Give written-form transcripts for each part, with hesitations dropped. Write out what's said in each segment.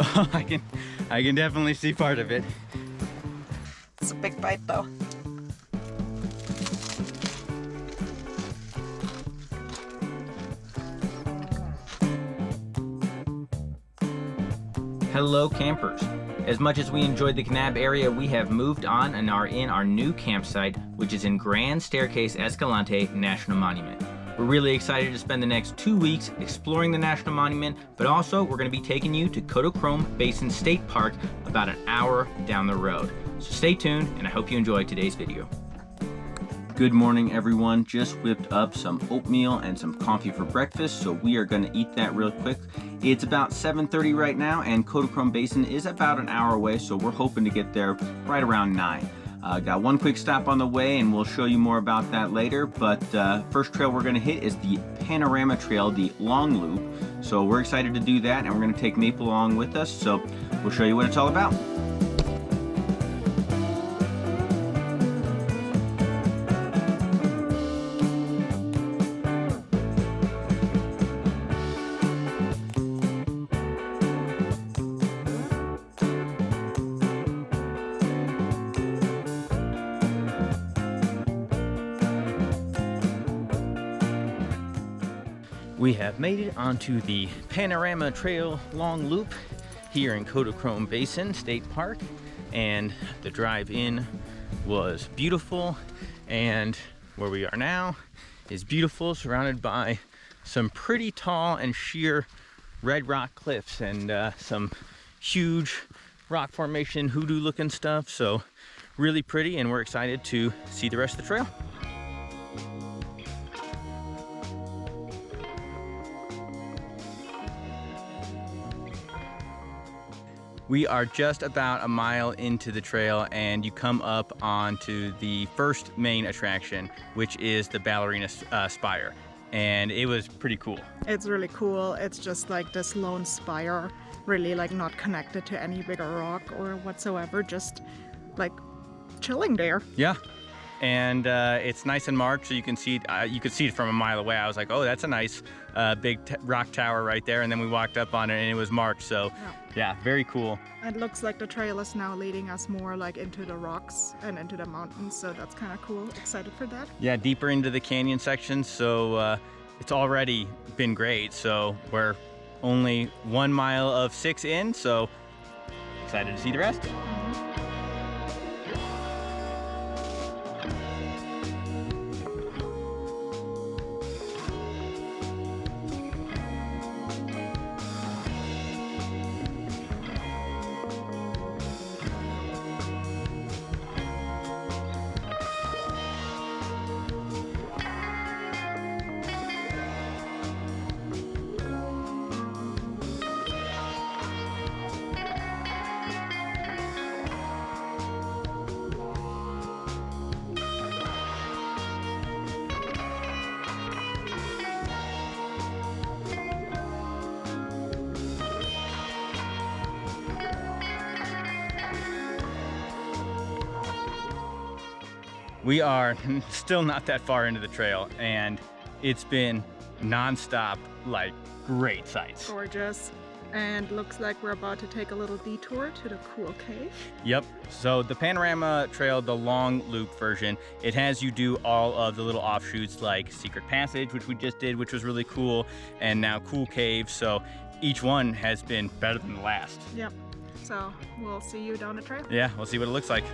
Oh, I can definitely see part of it. It's a big bite though. Hello campers. As much as we enjoyed the Kanab area, we have moved on and are in our new campsite, which is in Grand Staircase Escalante National Monument. We're really excited to spend the next 2 weeks exploring the National Monument, but also we're going to be taking you to Kodachrome Basin State Park about an hour down the road. So stay tuned, and I hope you enjoy today's video. Good morning, everyone. Just whipped up some oatmeal and some coffee for breakfast, so we are going to eat that real quick. It's about 7:30 right now, and Kodachrome Basin is about an hour away, so we're hoping to get there right around 9. Got one quick stop on the way, and we'll show you more about that later. But first trail we're going to hit is the Panorama Trail, the long loop. So we're excited to do that, and we're going to take Maple along with us. So we'll show you what it's all about. We have made it onto the Panorama Trail long loop here in Kodachrome Basin State Park, and the drive in was beautiful, and where we are now is beautiful, surrounded by some pretty tall and sheer red rock cliffs and some huge rock formation hoodoo looking stuff. So really pretty, and we're excited to see the rest of the trail. We are just about a mile into the trail, and you come up onto the first main attraction, which is the Ballerina Spire. And it was pretty cool. It's really cool. It's just like this lone spire, really like not connected to any bigger rock or whatsoever, just like chilling there. Yeah. And it's nice and marked, so you can see it from a mile away. I was like, oh, that's a nice big rock tower right there. And then we walked up on it, and it was marked. So yeah, very cool. It looks like the trail is now leading us more like into the rocks and into the mountains. So that's kind of cool. Excited for that. Yeah, deeper into the canyon section. So it's already been great. So we're only 1 mile of 6 in. So excited to see the rest. We are still not that far into the trail, and it's been non-stop, like, great sights. Gorgeous. And looks like we're about to take a little detour to the cool cave. Yep. So the Panorama Trail, the long loop version, it has you do all of the little offshoots like Secret Passage, which we just did, which was really cool, and now Cool Cave. So each one has been better than the last. Yep. So we'll see you down the trail. Yeah, we'll see what it looks like.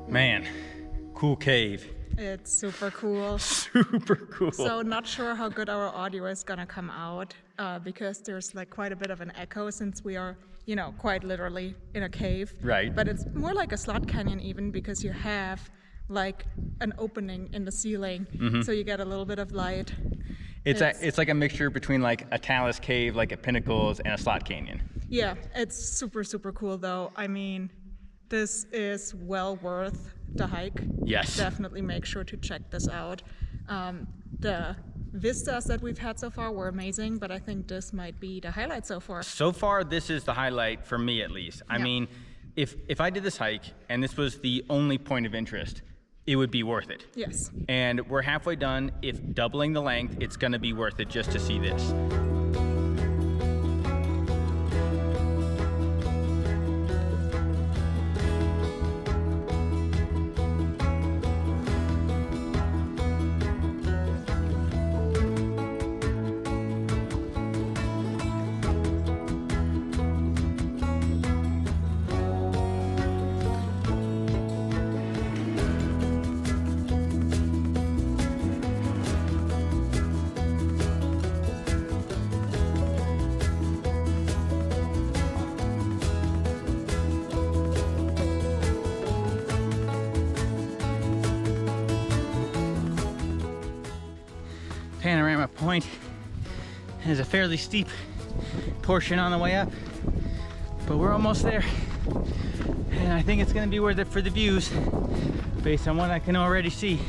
Man, cool cave. It's super cool. Super cool. So not sure how good our audio is gonna come out because there's like quite a bit of an echo since we are, you know, quite literally in a cave. Right. But it's more like a slot canyon even because you have like an opening in the ceiling, so you get a little bit of light. It's like a mixture between like a talus cave, like at Pinnacles, and a slot canyon. Yeah, it's super, super cool though. I mean, this is well worth the hike. Yes. Definitely make sure to check this out. The vistas that we've had so far were amazing, but I think this might be the highlight so far. So far, this is the highlight for me, at least. I mean, if I did this hike and this was the only point of interest, it would be worth it. Yes. And we're halfway done. If doubling the length, it's gonna be worth it just to see this. Panorama Point has a fairly steep portion on the way up, but we're almost there. And I think it's gonna be worth it for the views based on what I can already see.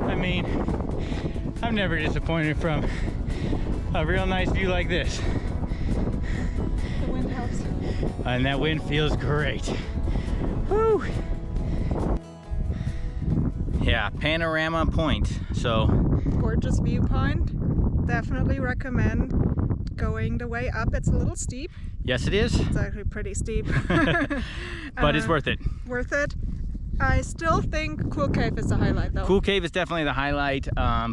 I mean, I'm never disappointed from a real nice view like this. The wind helps. And that wind feels great. Woo! Yeah, Panorama Point. So Gorgeous viewpoint. Definitely recommend going the way up. It's a little steep. yes, it is, It's actually pretty steep. but it's worth it. Worth it. I still think Cool Cave is the highlight though. Cool Cave is definitely the highlight,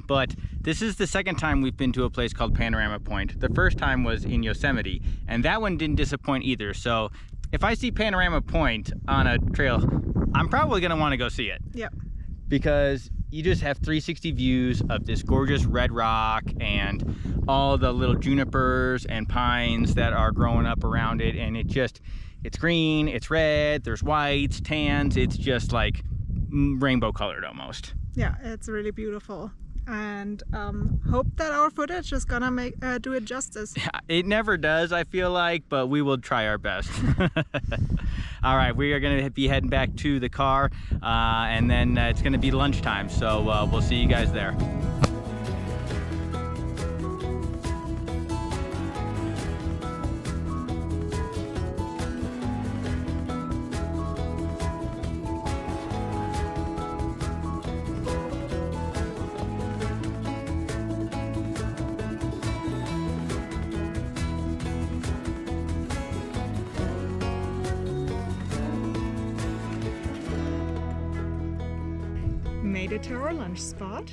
but this is the second time we've been to a place called Panorama Point. The first time was in Yosemite, and that one didn't disappoint either. So if I see Panorama Point on a trail, I'm probably gonna wanna go see it. Yep. Because you just have 360 views of this gorgeous red rock and all the little junipers and pines that are growing up around it, and it's green, it's red, there's whites, tans, it's just like rainbow colored almost. Yeah, it's really beautiful. And hope that our footage is gonna do it justice. It never does, I feel like, but we will try our best. All right, we are gonna be heading back to the car, and then it's gonna be lunchtime, so we'll see you guys there. Made it to our lunch spot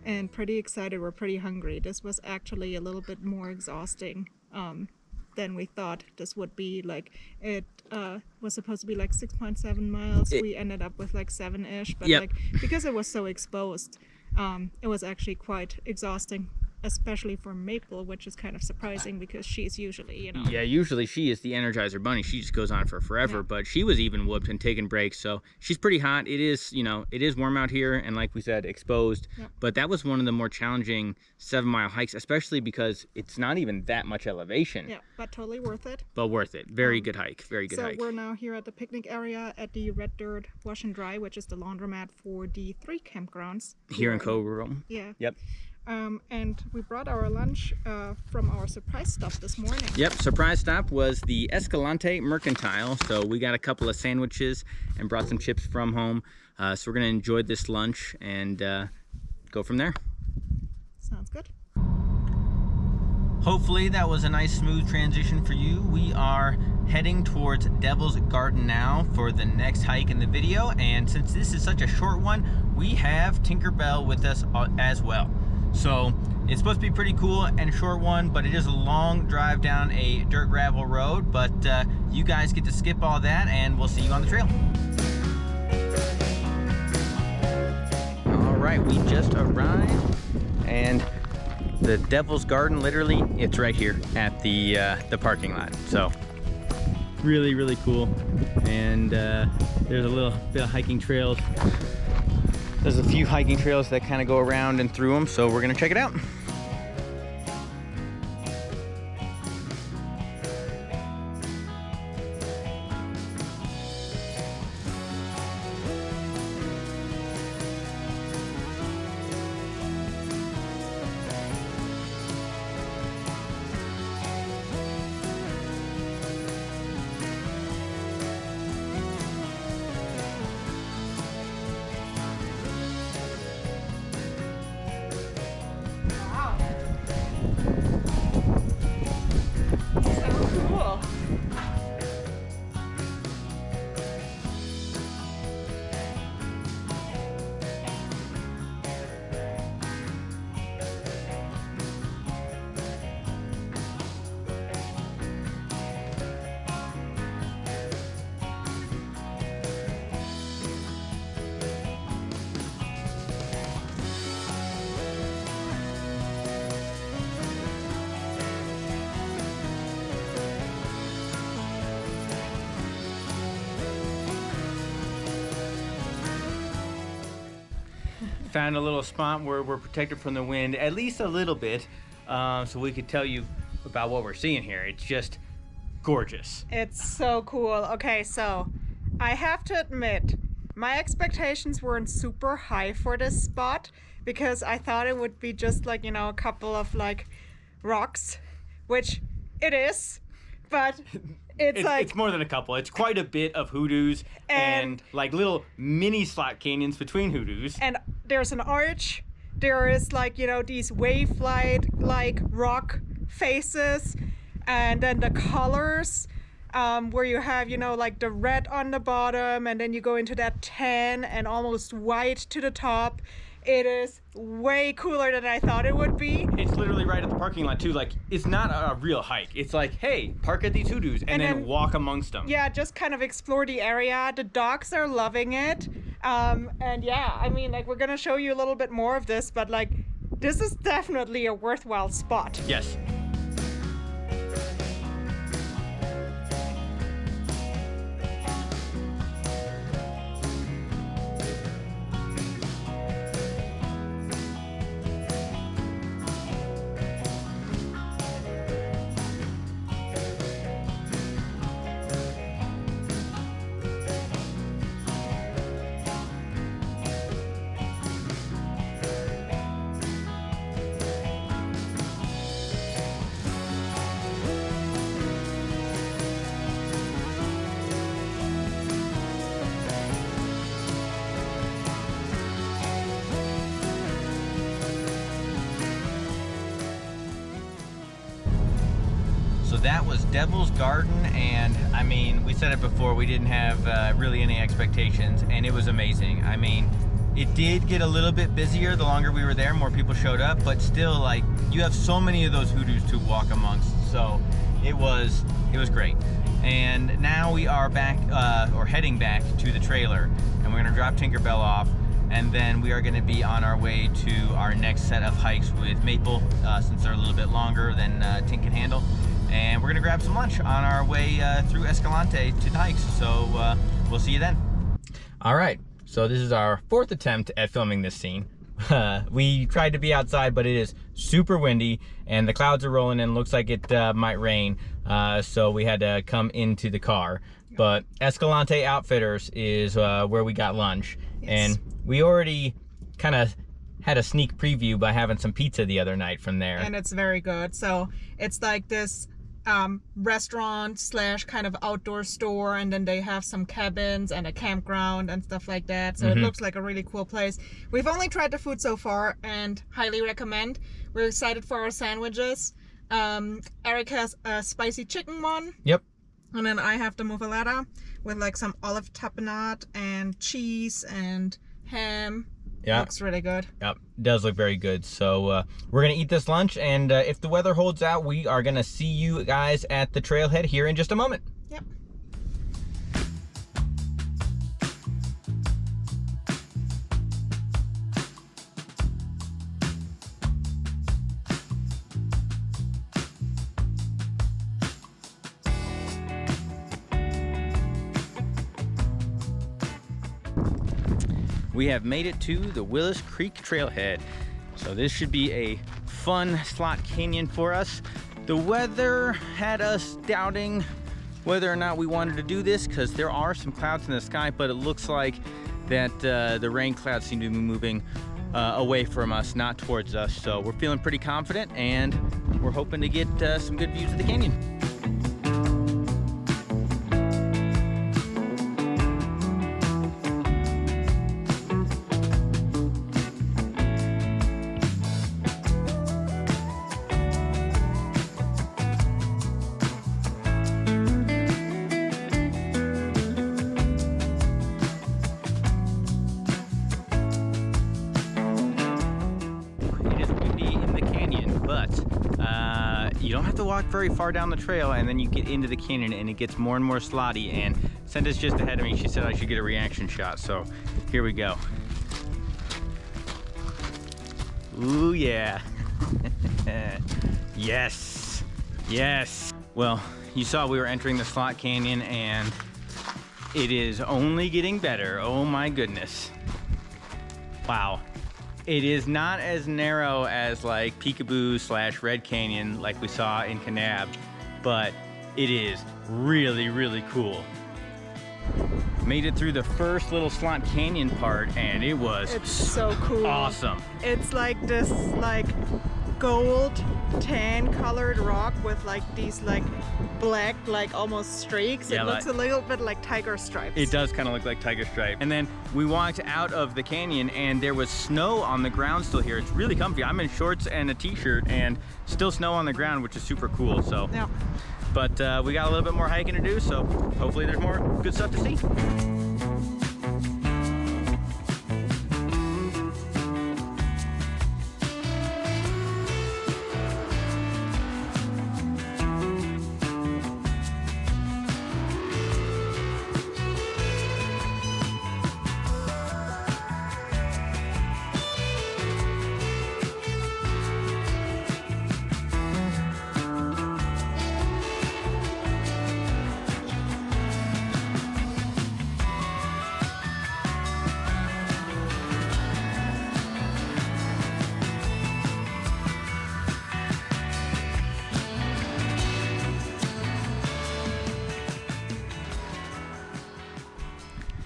and pretty excited. We're pretty hungry. This was actually a little bit more exhausting than we thought this would be. Like it was supposed to be like 6.7 miles. We ended up with like 7-ish, but Yep. like because it was so exposed, it was actually quite exhausting, especially for Maple, which is kind of surprising because she's usually, you know. Yeah, usually she is the Energizer Bunny. She just goes on for forever, Yeah. but she was even whooped and taking breaks, so she's pretty hot. It is, you know, it is warm out here, and like we said, exposed. Yeah. But that was one of the more challenging 7-mile hikes, especially because it's not even that much elevation. Yeah, but totally worth it. But worth it. Very good hike. Very good So hike. we're now here at the picnic area at the Red Dirt Wash and Dry, which is the laundromat for the 3 campgrounds. Here in Kodachrome. Yeah. Yep. And we brought our lunch from our surprise stop this morning. Yep, surprise stop was the Escalante Mercantile. So we got a couple of sandwiches and brought some chips from home. So we're gonna enjoy this lunch and go from there. Sounds good. Hopefully that was a nice smooth transition for you. We are heading towards Devil's Garden now for the next hike in the video. And since this is such a short one, we have Tinkerbell with us as well. So it's supposed to be pretty cool and a short one, but it is a long drive down a dirt gravel road. But you guys get to skip all that, and we'll see you on the trail. All right, we just arrived, and the Devil's Garden, literally, it's right here at the parking lot. So really, really cool. And there's a little bit of hiking trails. There's a few hiking trails that kind of go around and through them, so we're gonna check it out. found a little spot where we're protected from the wind, at least a little bit, so we could tell you about what we're seeing here. It's just gorgeous. It's so cool. Okay, so I have to admit, my expectations weren't super high for this spot because I thought it would be just like, you know, a couple of like rocks, which it is, but it's more than a couple. It's quite a bit of hoodoos and like little mini slot canyons between hoodoos. And there's an arch. There is like, you know, these wave like rock faces, and then the colors where you have, you know, like the red on the bottom, and then you go into that tan and almost white to the top. It is way cooler than I thought it would be. It's literally right at the parking lot too. Like, it's not a real hike. It's like, hey, park at these hoodoos and then walk amongst them. Yeah, just kind of explore the area. The dogs are loving it. And yeah, I mean, like, we're gonna show you a little bit more of this, but like, this is definitely a worthwhile spot. Yes. So that was Devil's Garden, and I mean, we said it before, we didn't have really any expectations, and it was amazing. I mean, it did get a little bit busier the longer we were there, more people showed up, but still, like, you have so many of those hoodoos to walk amongst, so it was great. And now we are back, or heading back to the trailer, and we're gonna drop Tinkerbell off, and then we are gonna be on our way to our next set of hikes with Maple, since they're a little bit longer than Tink can handle. And we're gonna grab some lunch on our way through Escalante to the hikes. So we'll see you then. All right, so this is our fourth attempt at filming this scene. We tried to be outside, but it is super windy and the clouds are rolling and looks like it might rain. So we had to come into the car. But Escalante Outfitters is where we got lunch. Yes. And we already kind of had a sneak preview by having some pizza the other night from there. And it's very good. So it's like this restaurant slash kind of outdoor store, and then they have some cabins and a campground and stuff like that. So it looks like a really cool place. We've only tried the food so far and highly recommend. We're excited for our sandwiches. Eric has a spicy chicken one. Yep. And then I have the muffaletta with like some olive tapenade and cheese and ham. Yeah, looks really good. Yep, does look very good. So we're gonna eat this lunch, and if the weather holds out, we are gonna see you guys at the trailhead here in just a moment. Yep. We have made it to the Willis Creek Trailhead. So this should be a fun slot canyon for us. The weather had us doubting whether or not we wanted to do this because there are some clouds in the sky, but it looks like that the rain clouds seem to be moving away from us, not towards us. So we're feeling pretty confident and we're hoping to get some good views of the canyon. You don't have to walk very far down the trail, and then you get into the canyon and it gets more and more slotty, and Senda's just ahead of me. She said I should get a reaction shot, so here we go. Ooh, yeah. Yes, yes. Well, you saw we were entering the slot canyon and it is only getting better. Oh my goodness. Wow. It is not as narrow as like Peekaboo / Red Canyon like we saw in Kanab, but it is really, really cool. Made it through the first little slot canyon part, and It's so cool. Awesome. It's like this like gold tan colored rock with like these like black like almost streaks. Yeah, it looks a little bit like tiger stripes. It does kind of look like tiger stripe. And then we walked out of the canyon and there was snow on the ground still here. It's really comfy. I'm in shorts and a t-shirt and still snow on the ground, which is super cool. So yeah. But we got a little bit more hiking to do, so hopefully there's more good stuff to see.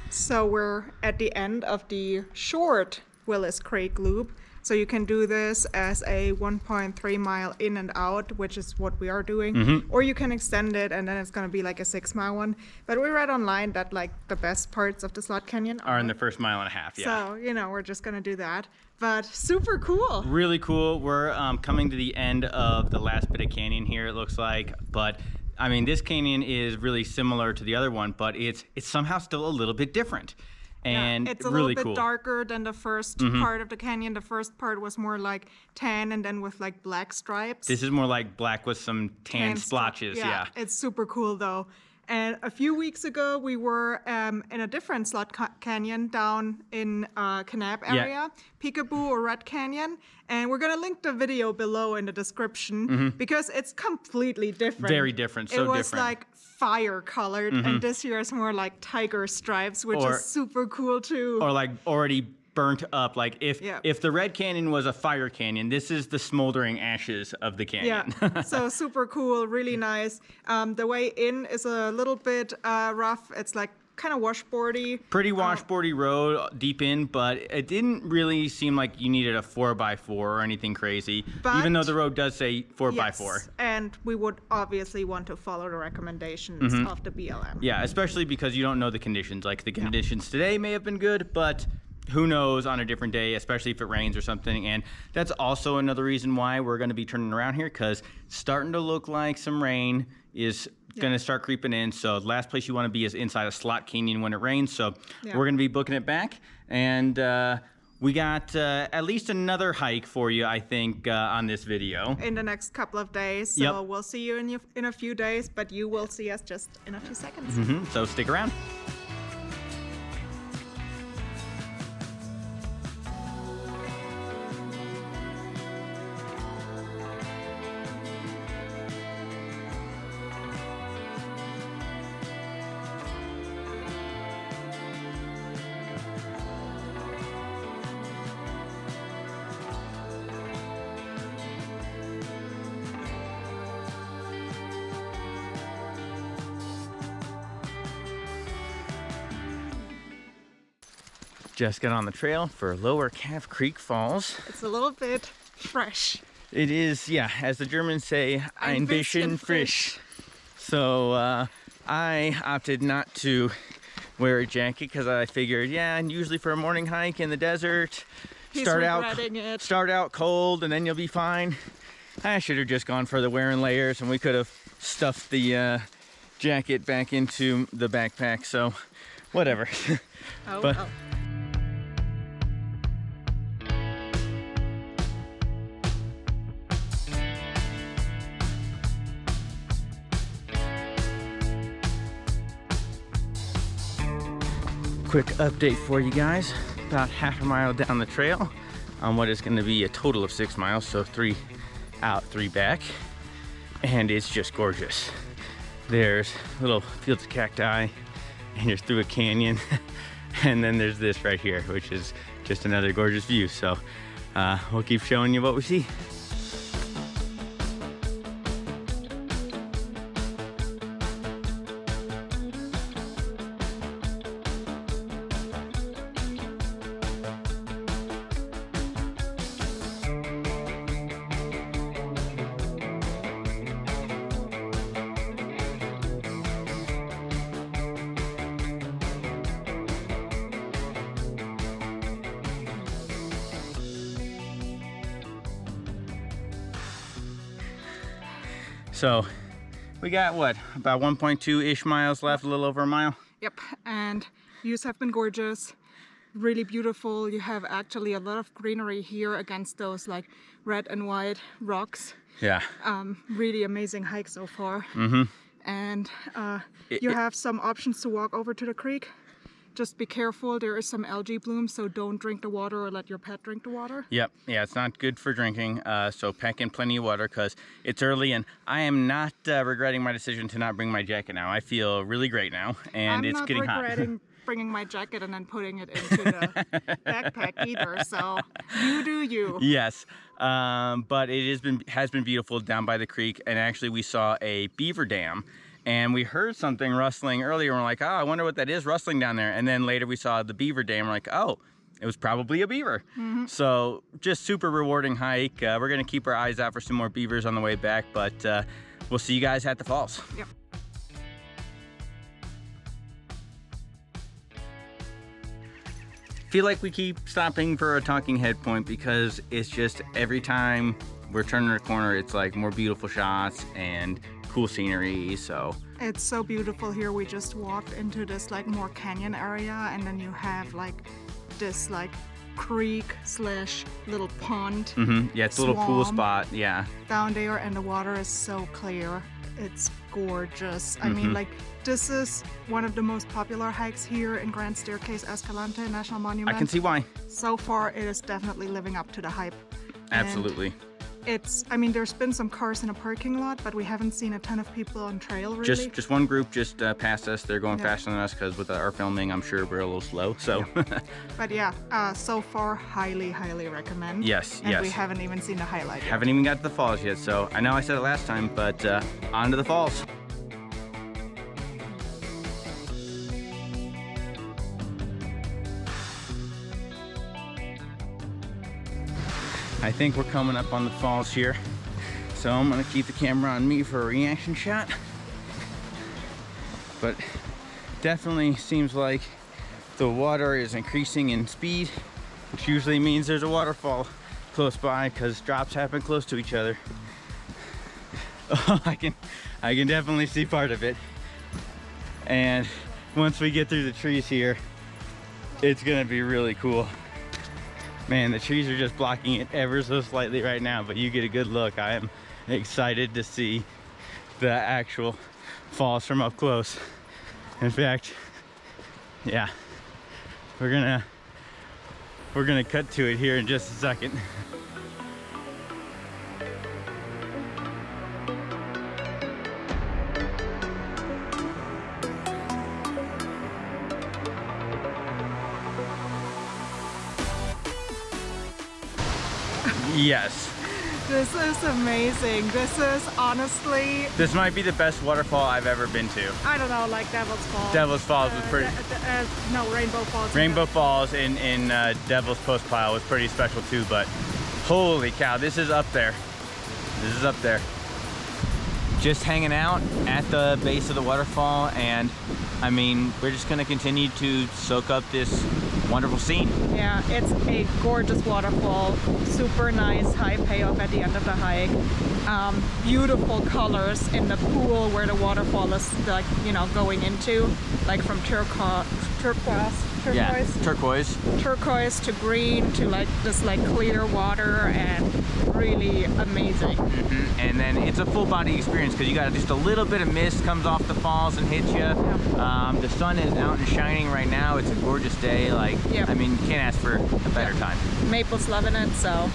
So we're at the end of the short Willis Creek loop. So you can do this as a 1.3 mile in and out, which is what we are doing, or you can extend it and then it's going to be like a 6 mile one. But we read online that like the best parts of the Slot Canyon are in the first mile and a half, yeah. So, you know, we're just going to do that. But super cool. Really cool. We're coming to the end of the last bit of canyon here, it looks like. But I mean, this canyon is really similar to the other one, but it's somehow still a little bit different. And yeah, it's a really little bit cool. darker than the first part of the canyon. The first part was more like tan and then with like black stripes. This is more like black with some tan splotches, yeah. It's super cool though. And a few weeks ago, we were in a different slot canyon down in Kanab area, Peekaboo or Red Canyon. And we're going to link the video below in the description because it's completely different. Very different, so different. It was like fire colored, and this year is more like tiger stripes, which is super cool too. Or like already burnt up. Like if the Red Canyon was a fire canyon, this is the smoldering ashes of the canyon. Yeah, so super cool, really nice. The way in is a little bit rough. It's like kind of washboardy. Pretty washboardy road deep in, but it didn't really seem like you needed a 4x4 or anything crazy, but, even though the road does say 4x4. Yes, and we would obviously want to follow the recommendations of the BLM. Yeah, especially because you don't know the conditions. Like the conditions today may have been good, but who knows on a different day, especially if it rains or something. And that's also another reason why we're going to be turning around here, because starting to look like some rain is going to start creeping in. So the last place you want to be is inside a slot canyon when it rains. So we're going to be booking it back. And we got at least another hike for you, I think, on this video. In the next couple of days. So we'll see you in a few days, but you will see us just in a few seconds. So stick around. Just got on the trail for Lower Calf Creek Falls. It's a little bit fresh. It is, yeah, as the Germans say, ein bisschen frisch. So I opted not to wear a jacket because I figured, and usually for a morning hike in the desert, start out cold and then you'll be fine. I should have just gone for the wearing layers, and we could have stuffed the jacket back into the backpack, so whatever. Quick update for you guys. About half a mile down the trail on what is going to be a total of 6 miles, so 3 out, 3 back, and it's just gorgeous. There's little fields of cacti, and you're through a canyon, and then there's this right here, which is just another gorgeous view. So we'll keep showing you what we see. So we got what, about 1.2-ish miles left, a little over a mile? Yep, and views have been gorgeous, really beautiful. You have actually a lot of greenery here against those like red and white rocks. Yeah. Really amazing hike so far. Mm-hmm. And you have some options to walk over to the creek. Just be careful, there is some algae bloom, so don't drink the water or let your pet drink the water. Yep, yeah, it's not good for drinking, so pack in plenty of water because it's early, and I am not regretting my decision to not bring my jacket now. I feel really great now, and it's getting hot. I'm not regretting bringing my jacket and then putting it into the backpack either, so you do you. Yes, but it has been beautiful down by the creek, and actually we saw a beaver dam. And we heard something rustling earlier, and we're like, oh, I wonder what that is rustling down there. And then later we saw the beaver dam, we're like, oh, it was probably a beaver. Mm-hmm. So just super rewarding hike. We're gonna keep our eyes out for some more beavers on the way back, but we'll see you guys at the falls. Yep. Feel like we keep stopping for a talking head point because it's just every time we're turning a corner, it's like more beautiful shots and cool scenery. So it's so beautiful here. We just walked into this like more canyon area, and then you have like this like creek slash little pond. Mm-hmm. Yeah, it's a little pool spot. Yeah, down there, and the water is so clear. It's gorgeous. I mean, like, this is one of the most popular hikes here in Grand Staircase Escalante National Monument. I can see why. So far, it is definitely living up to the hype. Absolutely. And I mean, there's been some cars in a parking lot, but we haven't seen a ton of people on trail, really. Just one group just passed us. They're going faster than us because with our filming, I'm sure we're a little slow, so. Yeah. But yeah, so far, highly, highly recommend. Yes, and we haven't even seen the highlight yet. Haven't even got to the falls yet, so I know I said it last time, but on to the falls. I think we're coming up on the falls here, so I'm gonna keep the camera on me for a reaction shot. But definitely seems like the water is increasing in speed, which usually means there's a waterfall close by because drops happen close to each other. Oh, I can definitely see part of it. And once we get through the trees here, it's gonna be really cool. Man, the trees are just blocking it ever so slightly right now, but you get a good look. I am excited to see the actual falls from up close. In fact, yeah, we're gonna cut to it here in just a second. Yes. This is amazing. This is honestly... This might be the best waterfall I've ever been to. I don't know, like Devil's Falls. Devil's Falls was pretty... no, Rainbow Falls. Rainbow Falls in Devil's Post Pile was pretty special too, but holy cow, this is up there. This is up there. Just hanging out at the base of the waterfall, and I mean, we're just gonna continue to soak up this wonderful scene. Yeah, it's a gorgeous waterfall, super nice high payoff at the end of the hike. Beautiful colors in the pool where the waterfall is, like, you know, going into, like from turquoise to green to like this like clear water, and really amazing. And then it's a full body experience because you got just a little bit of mist comes off the falls and hits you. Yep. The sun is out and shining right now. It's a gorgeous day. Like, yep. I mean, you can't ask for a better time. Maple's loving it, so.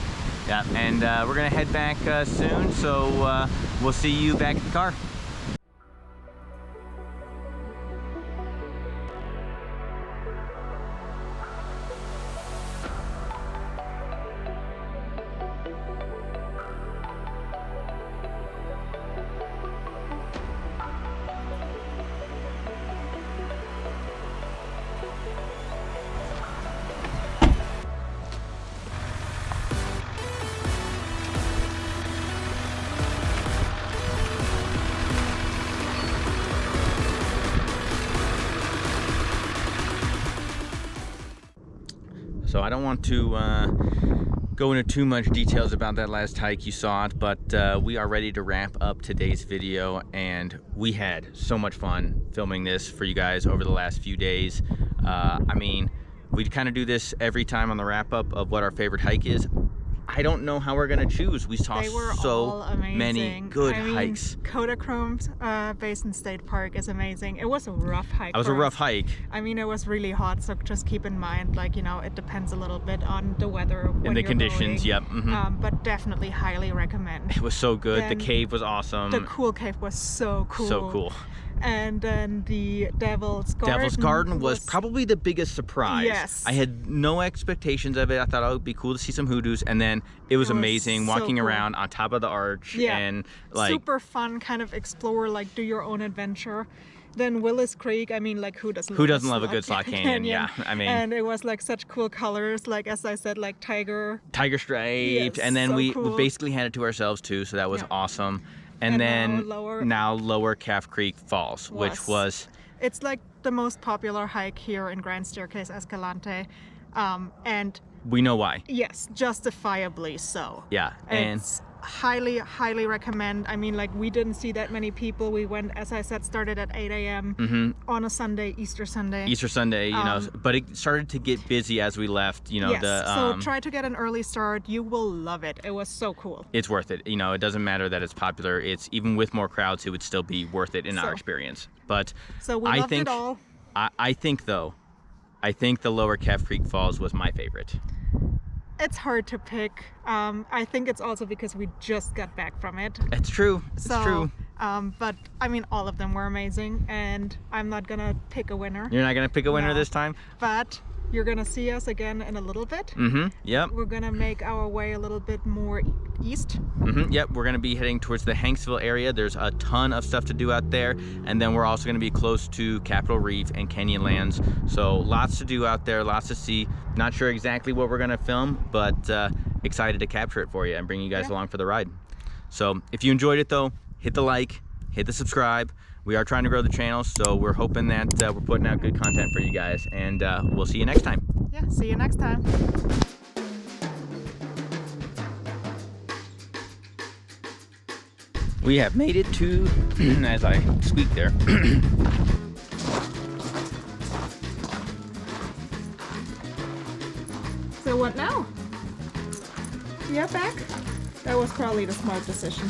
Yeah, and we're gonna head back soon, so we'll see you back at the car. So I don't want to go into too much details about that last hike. You saw it, but we are ready to wrap up today's video, and we had so much fun filming this for you guys over the last few days. I mean, we kind of do this every time on the wrap up of what our favorite hike is. I don't know how we're gonna choose. We saw so many good hikes. Kodachrome Basin State Park is amazing. It was a rough hike. It was a rough hike. I mean, it was really hot, so just keep in mind, like, you know, it depends a little bit on the weather And the conditions, going. yep. Mm-hmm. But definitely highly recommend. It was so good. Then the cave was awesome. The cool cave was so cool. So cool. And then the Devil's Garden was probably the biggest surprise. Yes. I had no expectations of it. I thought, oh, it would be cool to see some hoodoos, and then it was amazing so walking cool. around on top of the arch. Yeah. And like super fun, kind of explore, like do your own adventure. Then Willis Creek, I mean, like who doesn't love a good slot canyon? Yeah, I mean, and it was like such cool colors, like as I said, like tiger striped, yes, and then so we cool. basically had it to ourselves too, so that was awesome. And then now lower Calf Creek Falls, which was it's like the most popular hike here in Grand Staircase Escalante, and we know why. Yes, justifiably so. Yeah, and it's highly recommend. I mean, like, we didn't see that many people. We went, as I said, started at 8 a.m. On a Sunday, Easter Sunday, you know, but it started to get busy as we left, you know. Yes, so try to get an early start. You will love it. It was so cool. It's worth it. You know, it doesn't matter that it's popular. It's even with more crowds, it would still be worth it in our experience. But so we loved it all. I think the lower Calf Creek Falls was my favorite. It's hard to pick. I think it's also because we just got back from it. It's true. It's true. But I mean, all of them were amazing, and I'm not gonna pick a winner. You're not gonna pick a winner this time? But you're gonna see us again in a little bit. Yep. We're gonna make our way a little bit more east. Yep, we're gonna be heading towards the Hanksville area. There's a ton of stuff to do out there, and then we're also gonna be close to Capitol Reef and Canyonlands. So lots to do out there, lots to see. Not sure exactly what we're gonna film, but excited to capture it for you and bring you guys along for the ride. So if you enjoyed it though, hit the like, hit the subscribe. We are trying to grow the channel, so we're hoping that we're putting out good content for you guys, and we'll see you next time. Yeah, see you next time. We have made it to, as I squeaked there. So what now? Yeah, back? That was probably the smart decision.